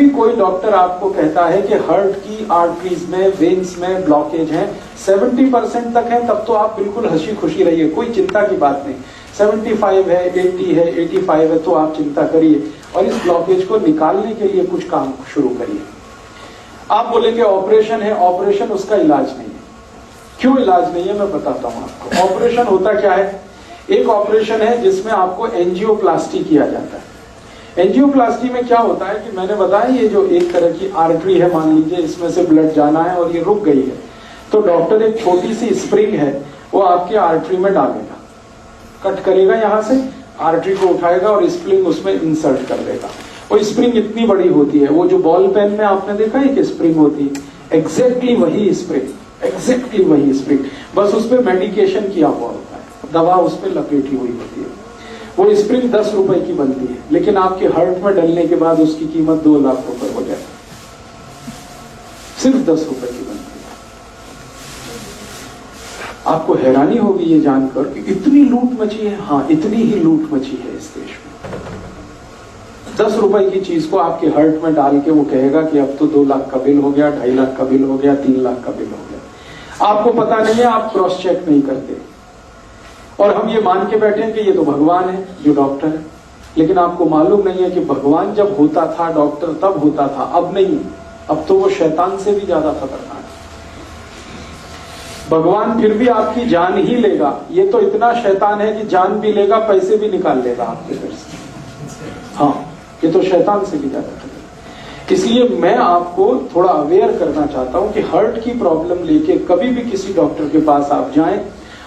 भी कोई डॉक्टर आपको कहता है कि हार्ट की आर्टरीज में, वेन्स में ब्लॉकेज है, 70% तक है, तब तो आप बिल्कुल हंसी खुशी रहिए, कोई चिंता की बात नहीं। 75 है, 80 है, 85 है, तो आप चिंता करिए और इस ब्लॉकेज को निकालने के लिए कुछ काम शुरू करिए। आप बोलेंगे ऑपरेशन है, ऑपरेशन उसका इलाज नहीं है। क्यों इलाज नहीं है मैं बताता हूं आपको। ऑपरेशन होता क्या है? एक ऑपरेशन है जिसमें आपको एंजियोप्लास्टी किया जाता है। एंजियोप्लास्टी में क्या होता है कि मैंने बताया, ये जो एक तरह की आर्टरी है, मान लीजिए इसमें से ब्लड जाना है और ये रुक गई है, तो डॉक्टर एक छोटी सी स्प्रिंग है वो आपके आर्टरी में डालेगा, कट करेगा, यहां से आर्टरी को उठाएगा और स्प्रिंग उसमें इंसर्ट कर देगा। वो स्प्रिंग इतनी बड़ी होती है, वो जो बॉल पेन में आपने देखा है कि स्प्रिंग होती है, एग्जैक्टली वही स्प्रिंग, एग्जैक्टली वही स्प्रिंग, बस उस पर मेडिकेशन किया हुआ होता है, दवा उस पर लपेटी हुई होती है। वो स्प्रिंग 10 रुपए की बनती है, लेकिन आपके हार्ट में डलने के बाद उसकी कीमत 2 लाख रुपए हो जाती है, सिर्फ 10 रुपए की बनती है। आपको हैरानी होगी ये जानकर कि इतनी लूट मची है। हाँ, इतनी ही लूट मची है इस देश में। 10 रुपए की चीज को आपके हार्ट में डाल के वो कहेगा कि अब तो 2 लाख का बिल हो गया, 2.5 लाख का बिल हो गया, 3 लाख का बिल हो गया। आपको पता नहीं है, आप क्रॉस चेक नहीं करते और हम ये मान के बैठे हैं कि ये तो भगवान है जो डॉक्टर है, लेकिन आपको मालूम नहीं है कि भगवान जब होता था डॉक्टर तब होता था, अब नहीं। अब तो वो शैतान से भी ज्यादा खतरनाक है। भगवान फिर भी आपकी जान ही लेगा, ये तो इतना शैतान है कि जान भी लेगा, पैसे भी निकाल लेगा आपके घर से। हाँ, ये तो शैतान से भी ज्यादा खतरनाक। इसलिए मैं आपको थोड़ा अवेयर करना चाहता हूं कि हार्ट की प्रॉब्लम लेके कभी भी किसी डॉक्टर के पास आप जाएं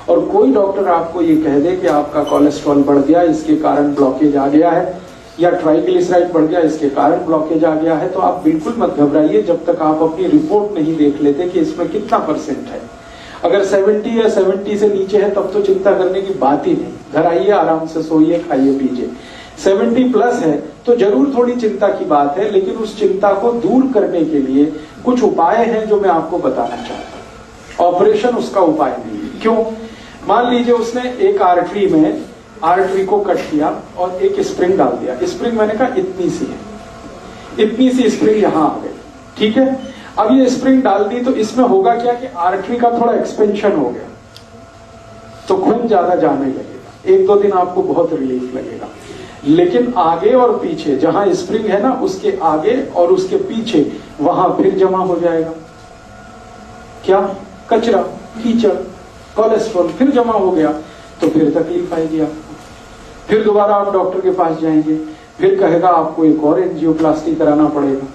और कोई डॉक्टर आपको ये कह दे कि आपका कोलेस्ट्रॉल बढ़ गया, इसके कारण ब्लॉकेज आ गया है, या ट्राइग्लिसराइड बढ़ गया, इसके कारण ब्लॉकेज आ गया है, तो आप बिल्कुल मत घबराइए जब तक आप अपनी रिपोर्ट नहीं देख लेते कि इसमें कितना % है। अगर 70 या 70 से नीचे है तब तो चिंता करने की बात ही नहीं, घर आइए, आराम से सोइए, खाइए पीजिए। 70 प्लस है तो जरूर थोड़ी चिंता की बात है, लेकिन उस चिंता को दूर करने के लिए कुछ उपाय हैं जो मैं आपको बताना चाहता हूं। ऑपरेशन उसका उपाय नहीं है। क्यों? मान लीजिए उसने एक आर्टरी को कट किया और एक स्प्रिंग डाल दिया। स्प्रिंग मैंने कहा इतनी सी है, इतनी सी स्प्रिंग यहां आ गई, ठीक है। अब ये स्प्रिंग डाल दी तो इसमें होगा क्या कि आर्टरी का थोड़ा एक्सपेंशन हो गया, तो खून ज्यादा जाने लगेगा। 1-2 दिन आपको बहुत रिलीफ लगेगा, लेकिन आगे और पीछे जहां स्प्रिंग है ना, उसके आगे और उसके पीछे वहां फिर जमा हो जाएगा क्या? कचरा, कीचड़, कोलेस्ट्रॉल फिर जमा हो गया, तो फिर तकलीफ आएगी आपको। फिर दोबारा आप डॉक्टर के पास जाएंगे, फिर कहेगा आपको एक और एंजियोप्लास्टी कराना पड़ेगा।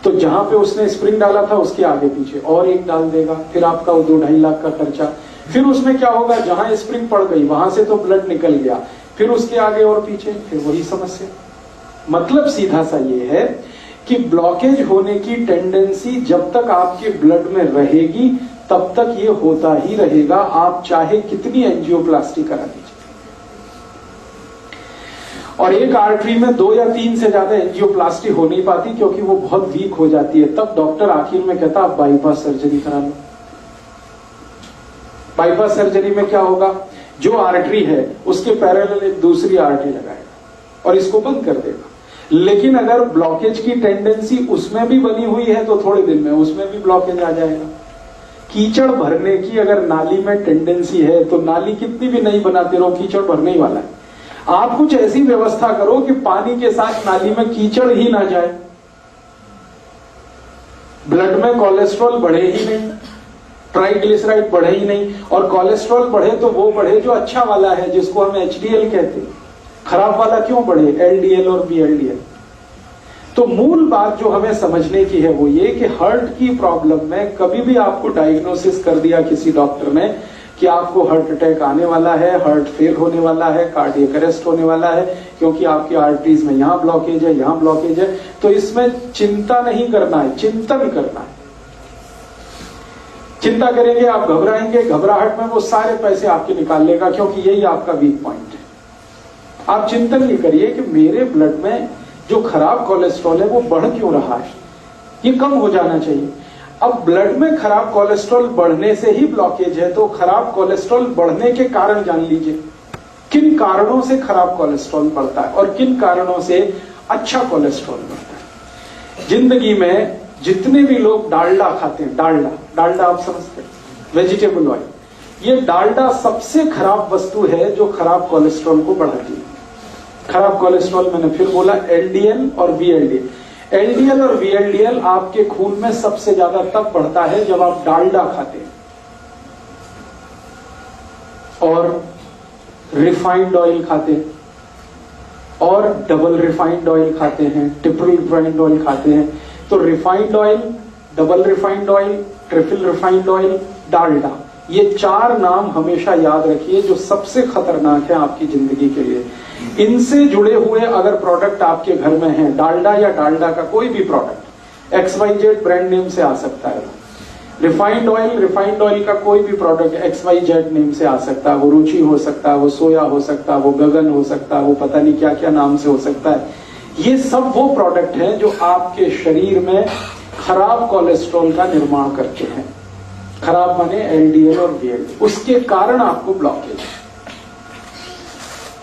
तो जहां पे उसने स्प्रिंग डाला था उसके आगे पीछे और एक डाल देगा, फिर आपका 2-2.5 लाख का खर्चा। फिर उसमें क्या होगा, जहां स्प्रिंग पड़ गई वहां से तो ब्लड निकल गया, फिर उसके आगे और पीछे फिर वही समस्या। मतलब सीधा सा ये है कि ब्लॉकेज होने की टेंडेंसी जब तक आपके ब्लड में रहेगी तब तक ये होता ही रहेगा, आप चाहे कितनी एंजियोप्लास्टी करा लीजिए। और एक आर्टरी में 2 या 3 से ज्यादा एंजियोप्लास्टी हो नहीं पाती क्योंकि वो बहुत वीक हो जाती है। तब डॉक्टर आखिर में कहता आप बाईपास सर्जरी करा लो। बाईपास सर्जरी में क्या होगा, जो आर्टरी है उसके पैरेलल एक दूसरी आर्टरी लगाएगा और इसको बंद कर देगा। लेकिन अगर ब्लॉकेज की टेंडेंसी उसमें भी बनी हुई है तो थोड़े दिन में उसमें भी ब्लॉकेज आ जाएगा। कीचड़ भरने की अगर नाली में टेंडेंसी है तो नाली कितनी भी नहीं बनाते रहो, कीचड़ भरने ही वाला है। आप कुछ ऐसी व्यवस्था करो कि पानी के साथ नाली में कीचड़ ही ना जाए, ब्लड में कोलेस्ट्रॉल बढ़े ही नहीं, ट्राइग्लिसराइड बढ़े ही नहीं। और कोलेस्ट्रॉल बढ़े तो वो बढ़े जो अच्छा वाला है, जिसको हम HDL कहते हैं। खराब वाला क्यों बढ़े, LDL और VLDL। तो मूल बात जो हमें समझने की है वो ये कि हार्ट की प्रॉब्लम में कभी भी आपको डायग्नोसिस कर दिया किसी डॉक्टर ने कि आपको हार्ट अटैक आने वाला है, हार्ट फेल होने वाला है, कार्डियक अरेस्ट होने वाला है क्योंकि आपकी आर्टरीज में यहां ब्लॉकेज है, यहां ब्लॉकेज है, तो इसमें चिंता नहीं करना है, चिंतन करना है। चिंता करेंगे आप, घबराएंगे, घबराहट में वो सारे पैसे आपके निकाल लेगा क्योंकि यही आपका वीक पॉइंट है। आप चिंतन नहीं करिए कि मेरे ब्लड में जो खराब कोलेस्ट्रॉल है वो बढ़ क्यों रहा है, ये कम हो जाना चाहिए। अब ब्लड में खराब कोलेस्ट्रॉल बढ़ने से ही ब्लॉकेज है, तो खराब कोलेस्ट्रॉल बढ़ने के कारण जान लीजिए। किन कारणों से खराब कोलेस्ट्रॉल बढ़ता है और किन कारणों से अच्छा कोलेस्ट्रॉल बढ़ता है। जिंदगी में जितने भी लोग डालडा खाते हैं, डालडा आप समझते हैं, वेजिटेबल ऑयल, ये डालडा सबसे खराब वस्तु है जो खराब कोलेस्ट्रॉल को बढ़ाती है। खराब कोलेस्ट्रॉल मैंने फिर बोला, एलडीएल और वीएलडीएल। एलडीएल और वीएलडीएल आपके खून में सबसे ज्यादा तब बढ़ता है जब आप डालडा खाते हैं और रिफाइंड ऑयल खाते हैं और डबल रिफाइंड ऑयल खाते हैं, ट्रिपल रिफाइंड ऑयल खाते हैं। तो refined oil, double refined oil, triple refined oil, Dalda, ये 4 नाम हमेशा याद रखिए जो सबसे खतरनाक है आपकी जिंदगी के लिए। इनसे जुड़े हुए अगर प्रोडक्ट आपके घर में हैं, डालडा या डालडा का कोई भी प्रोडक्ट, XYZ ब्रांड नेम से आ सकता है। रिफाइंड ऑयल का कोई भी प्रोडक्ट XYZ नेम से आ सकता है, वो रुचि हो सकता है, वो सोया हो सकता है, वो गगन हो सकता है, वो पता नहीं क्या क्या नाम से हो सकता है। ये सब वो प्रोडक्ट हैं जो आपके शरीर में खराब कोलेस्ट्रॉल का निर्माण करते हैं। खराब माने LDL और VLDL, उसके कारण आपको ब्लॉकेज।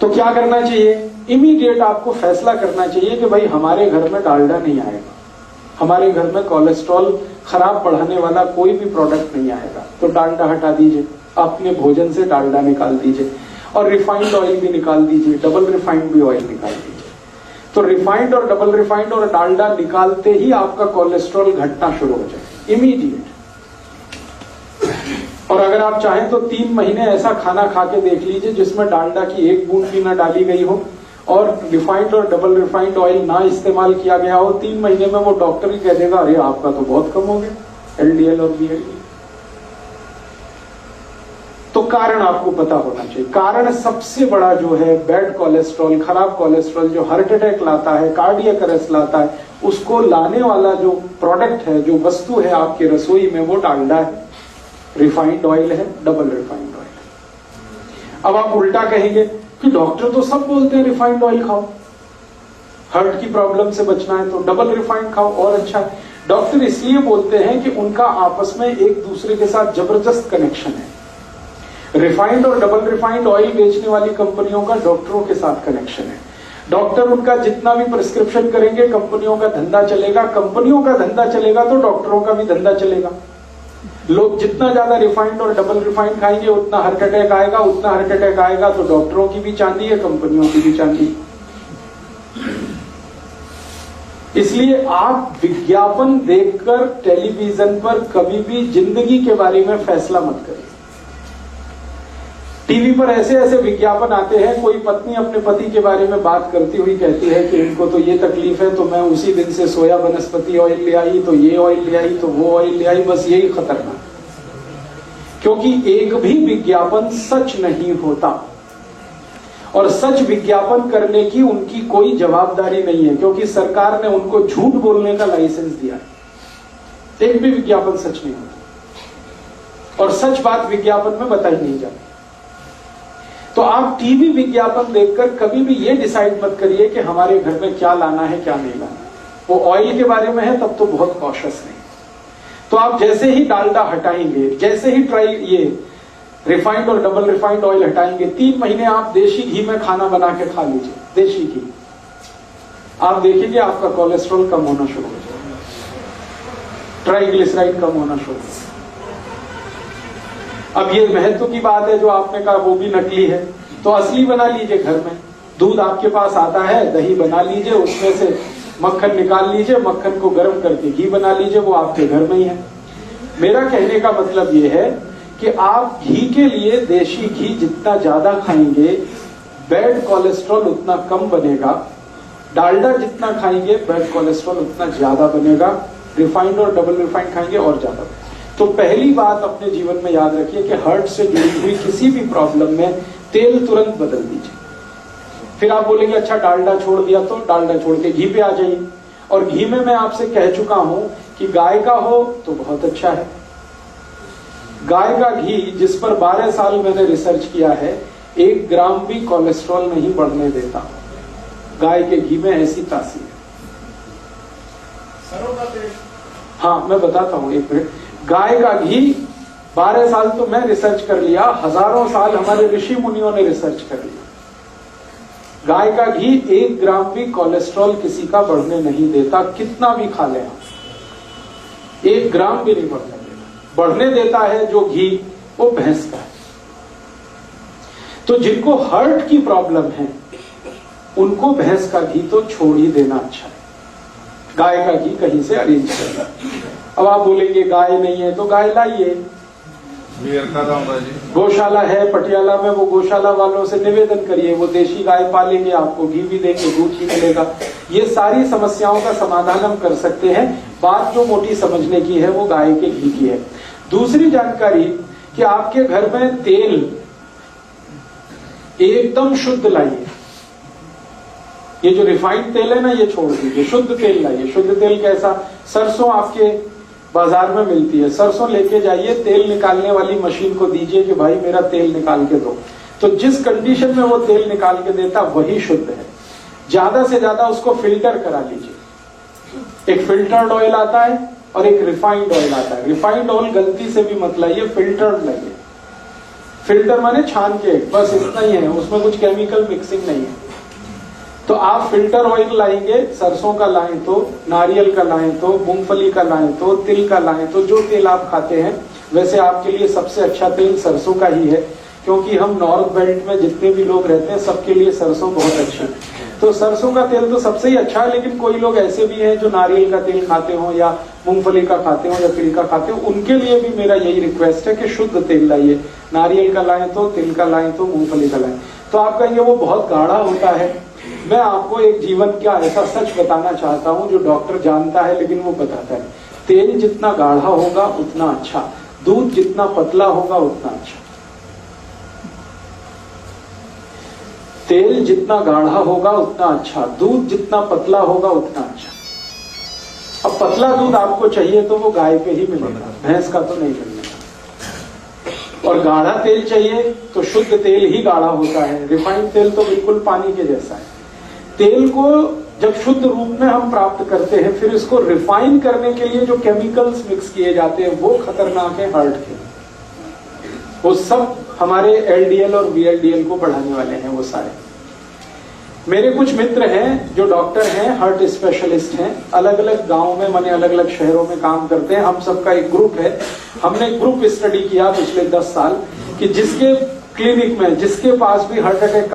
तो क्या करना चाहिए? इमीडिएट आपको फैसला करना चाहिए कि भाई हमारे घर में डालडा नहीं आएगा, हमारे घर में कोलेस्ट्रॉल खराब बढ़ाने वाला कोई भी प्रोडक्ट नहीं आएगा। तो डालडा हटा दीजिए, अपने भोजन से डालडा निकाल दीजिए और रिफाइंड ऑयल भी निकाल दीजिए, डबल रिफाइंड भी ऑयल निकाल दीजिए। तो रिफाइंड और डबल रिफाइंड और डालडा निकालते ही आपका कोलेस्ट्रॉल घटना शुरू हो जाए, इमीडिएट। और अगर आप चाहें तो 3 महीने ऐसा खाना खा के देख लीजिए जिसमें डालडा की 1 बूंद भी ना डाली गई हो और रिफाइंड और डबल रिफाइंड ऑयल ना इस्तेमाल किया गया हो। 3 महीने में वो डॉक्टर ही कह देगा अरे आपका तो बहुत कम हो गया LDL और VLDL। तो कारण आपको पता होना चाहिए। कारण सबसे बड़ा जो है बैड कोलेस्ट्रॉल, खराब कोलेस्ट्रॉल जो हार्ट अटैक लाता है, कार्डियक अरेस्ट लाता है, उसको लाने वाला जो प्रोडक्ट है, जो वस्तु है आपके रसोई में, वो डालडा है, रिफाइंड ऑयल है, डबल रिफाइंड ऑयल है। अब आप उल्टा कहेंगे कि डॉक्टर तो सब बोलते हैं रिफाइंड ऑयल खाओ, हार्ट की प्रॉब्लम से बचना है तो डबल रिफाइंड खाओ और अच्छा है। डॉक्टर इसलिए बोलते हैं कि उनका आपस में एक दूसरे के साथ जबरदस्त कनेक्शन है। रिफाइंड और डबल रिफाइंड ऑयल बेचने वाली कंपनियों का डॉक्टरों के साथ कनेक्शन है। डॉक्टर उनका जितना भी प्रिस्क्रिप्शन करेंगे, कंपनियों का धंधा चलेगा, कंपनियों का धंधा चलेगा तो डॉक्टरों का भी धंधा चलेगा। लोग जितना ज्यादा रिफाइंड और डबल रिफाइंड खाएंगे उतना हार्ट अटैक आएगा, उतना हार्ट अटैक आएगा तो डॉक्टरों की भी चांदी है, कंपनियों की भी चांदी। इसलिए आप विज्ञापन देखकर टेलीविजन पर कभी भी जिंदगी के बारे में फैसला मत करिए। टीवी पर ऐसे ऐसे विज्ञापन आते हैं, कोई पत्नी अपने पति के बारे में बात करती हुई कहती है कि इनको तो ये तकलीफ है तो मैं उसी दिन से सोया वनस्पति ऑयल ले आई, तो ये ऑयल ले आई, तो वो ऑयल ले आई। बस यही खतरनाक, क्योंकि एक भी विज्ञापन सच नहीं होता और सच विज्ञापन करने की उनकी कोई जवाबदारी नहीं है, क्योंकि सरकार ने उनको झूठ बोलने का लाइसेंस दिया है। एक भी विज्ञापन सच नहीं होता और सच बात विज्ञापन में बताई नहीं जाती। तो आप टीवी विज्ञापन देखकर कभी भी ये डिसाइड मत करिए कि हमारे घर में क्या लाना है क्या नहीं लाना। वो ऑयल के बारे में है तब तो बहुत कॉशियस नहीं। तो आप जैसे ही डालडा हटाएंगे, जैसे ही ये रिफाइंड और डबल रिफाइंड ऑयल हटाएंगे, 3 महीने आप देशी घी में खाना बना के खा लीजिए, देशी घी, आप देखेंगे आपका कोलेस्ट्रॉल कम होना शुरू हो जाएगा, ट्राइग्लिसराइड कम होना शुरू हो जाएगा। अब ये महत्व की बात है जो आपने कहा वो भी नकली है, तो असली बना लीजिए घर में। दूध आपके पास आता है, दही बना लीजिए, उसमें से मक्खन निकाल लीजिए, मक्खन को गर्म करके घी बना लीजिए, वो आपके घर में ही है। मेरा कहने का मतलब ये है कि आप घी के लिए देशी घी जितना ज्यादा खाएंगे बैड कोलेस्ट्रॉल उतना कम बनेगा, डालडा जितना खाएंगे बैड कोलेस्ट्रॉल उतना ज्यादा बनेगा, रिफाइंड और डबल रिफाइंड खाएंगे और ज्यादा। तो पहली बात अपने जीवन में याद रखिए कि हार्ट से जुड़ी हुई किसी भी प्रॉब्लम में तेल तुरंत बदल दीजिए। फिर आप बोलेंगे अच्छा डालडा छोड़ दिया, तो डालडा छोड़ के घी पे आ जाइए। और घी में मैं आपसे कह चुका हूं कि गाय का हो तो बहुत अच्छा है। गाय का घी जिस पर 12 साल मैंने रिसर्च किया है, 1 ग्राम भी कोलेस्ट्रॉल नहीं बढ़ने देता। गाय के घी में ऐसी तासीर है। सरों का तेल, हाँ मैं बताता हूँ, 1 मिनट। गाय का घी 12 साल तो मैं रिसर्च कर लिया, हजारों साल हमारे ऋषि मुनियों ने रिसर्च कर लिया। गाय का घी 1 ग्राम भी कोलेस्ट्रॉल किसी का बढ़ने नहीं देता, कितना भी खा लें आप, 1 ग्राम भी नहीं बढ़ने देता। बढ़ने देता है जो घी वो भैंस का है। तो जिनको हार्ट की प्रॉब्लम है उनको भैंस का घी तो छोड़ ही देना अच्छा है, गाय का घी कहीं से अरेंज करना। अब आप बोलेंगे गाय नहीं है तो गाय लाइए, गौशाला है पटियाला में, वो गौशाला वालों से निवेदन करिए, वो देशी गाय पालेंगे, आपको घी भी देंगे, दूध भी मिलेगा। ये सारी समस्याओं का समाधान हम कर सकते हैं। बात जो मोटी समझने की है वो गाय के घी की है। दूसरी जानकारी कि आपके घर में तेल एकदम शुद्ध लाइए। ये जो रिफाइंड तेल है ना ये छोड़ दीजिए, शुद्ध तेल लाइए। शुद्ध तेल कैसा? सरसों आपके बाजार में मिलती है, सरसों लेके जाइए, तेल निकालने वाली मशीन को दीजिए कि भाई मेरा तेल निकाल के दो, तो जिस कंडीशन में वो तेल निकाल के देता वही शुद्ध है। ज्यादा से ज्यादा उसको फिल्टर करा लीजिए। एक फिल्टर्ड ऑयल आता है और एक रिफाइंड ऑयल आता है। रिफाइंड ऑयल गलती से भी मत लाइए, फिल्टर्ड लाइए। फिल्टर माने छान के, बस इतना ही है, उसमें कुछ केमिकल मिक्सिंग नहीं है। तो आप फिल्टर ऑयल लाएंगे, सरसों का लाएं तो, नारियल का लाएं तो, मूंगफली का लाएं तो, तिल का लाएं तो, जो तेल आप खाते हैं। वैसे आपके लिए सबसे अच्छा तेल सरसों का ही है, क्योंकि हम नॉर्थ बेल्ट में जितने भी लोग रहते हैं सबके लिए सरसों बहुत अच्छी है। तो सरसों का तेल तो सबसे ही अच्छा है, लेकिन कोई लोग ऐसे भी हैं जो नारियल का तेल खाते हो या मूंगफली का खाते हो या तिल का खाते हो, उनके लिए भी मेरा यही रिक्वेस्ट है कि शुद्ध तेल लाइए। नारियल का लाएं तो, तिल का लाएं तो, मूंगफली का लाएं। तो आप कहेंगे वो बहुत गाढ़ा होता है। मैं आपको एक जीवन का ऐसा सच बताना चाहता हूं जो डॉक्टर जानता है लेकिन वो बताता है। तेल जितना गाढ़ा होगा उतना अच्छा, दूध जितना पतला होगा उतना अच्छा। तेल जितना गाढ़ा होगा उतना अच्छा, दूध जितना पतला होगा उतना अच्छा। अब पतला दूध आपको चाहिए तो वो गाय पे ही मिलेगा, भैंस का तो नहीं मिलेगा। और गाढ़ा तेल चाहिए तो शुद्ध तेल ही गाढ़ा होता है, रिफाइंड तेल तो बिल्कुल पानी के जैसा है। तेल को जब शुद्ध रूप में हम प्राप्त करते हैं, फिर इसको रिफाइन करने के लिए जो केमिकल्स मिक्स किए जाते हैं वो खतरनाक है हार्ट के। वो सब हमारे एलडीएल और वीएलडीएल को बढ़ाने वाले हैं वो सारे। मेरे कुछ मित्र हैं जो डॉक्टर हैं, हार्ट स्पेशलिस्ट हैं, अलग अलग गांव में, माने अलग अलग शहरों में काम करते हैं। हम सबका एक ग्रुप है। हमने ग्रुप स्टडी किया पिछले 10 साल कि जिसके क्लिनिक में, जिसके पास भी हार्ट अटैक